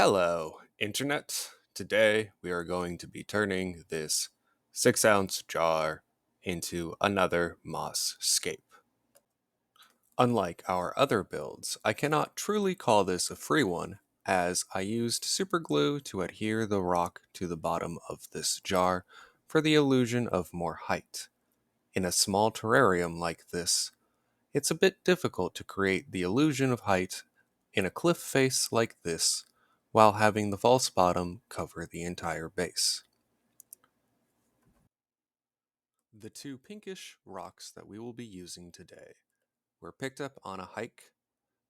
Hello, Internet. Today we are going to be turning this 6-ounce jar into another moss scape. Unlike our other builds, I cannot truly call this a free one, as I used super glue to adhere the rock to the bottom of this jar for the illusion of more height. In a small terrarium like this, it's a bit difficult to create the illusion of height in a cliff face like this while having the false bottom cover the entire base. The two pinkish rocks that we will be using today were picked up on a hike.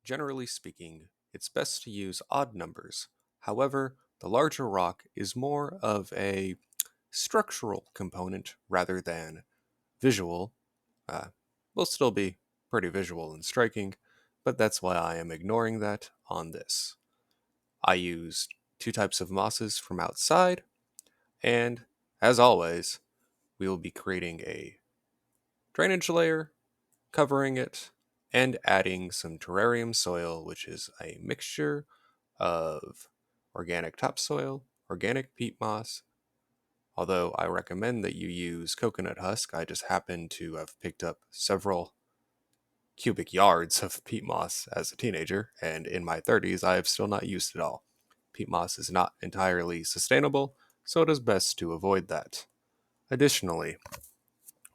Generally speaking, it's best to use odd numbers. However, the larger rock is more of a structural component rather than visual. Uh, will still be pretty visual and striking, but that's why I am ignoring that on this. I used two types of mosses from outside, and as always, we will be creating a drainage layer, covering it, and adding some terrarium soil, which is a mixture of organic topsoil, organic peat moss. Although I recommend that you use coconut husk, I just happen to have picked up several cubic yards of peat moss as a teenager, and in my 30s, I have still not used it all. Peat moss is not entirely sustainable, so it is best to avoid that. Additionally,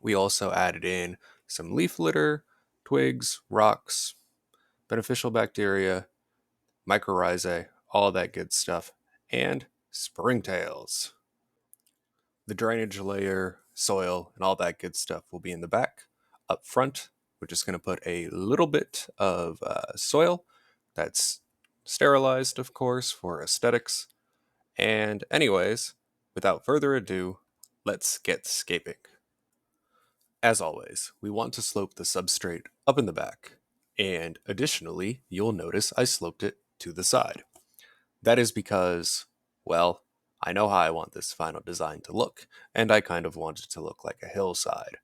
we also added in some leaf litter, twigs, rocks, beneficial bacteria, mycorrhizae, all that good stuff, and springtails. The drainage layer, soil, and all that good stuff will be in the back. Up front, we're just going to put a little bit of soil that's sterilized, of course, for aesthetics. And, anyways, without further ado, let's get scaping. As always, we want to slope the substrate up in the back. And additionally, you'll notice I sloped it to the side. That is because, well, I know how I want this final design to look, and I kind of want it to look like a hillside.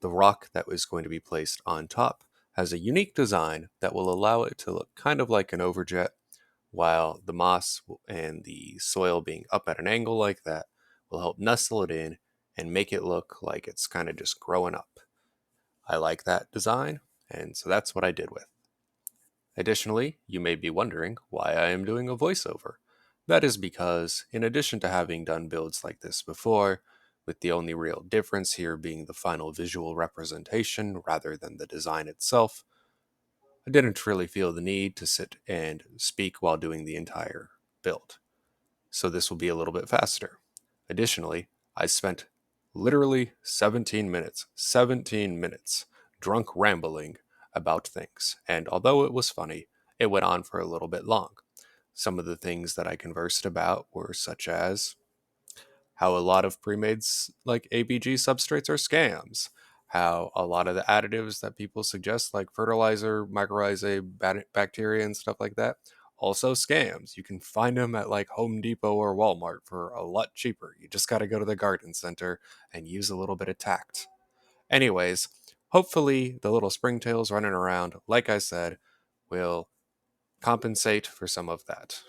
The rock that was going to be placed on top has a unique design that will allow it to look kind of like an overjet, while the moss and the soil being up at an angle like that will help nestle it in and make it look like it's kind of just growing up. I like that design, and so that's what I did with. Additionally, you may be wondering why I am doing a voiceover. That is because, in addition to having done builds like this before, with the only real difference here being the final visual representation rather than the design itself, I didn't really feel the need to sit and speak while doing the entire build. So this will be a little bit faster. Additionally, I spent literally 17 minutes, drunk rambling about things, and although it was funny, it went on for a little bit long. Some of the things that I conversed about were such as how a lot of pre-made like ABG substrates are scams, how a lot of the additives that people suggest like fertilizer, mycorrhizae, bacteria and stuff like that, also scams. You can find them at like Home Depot or Walmart for a lot cheaper. You just got to go to the garden center and use a little bit of tact. Anyways, hopefully the little springtails running around, like I said, will compensate for some of that.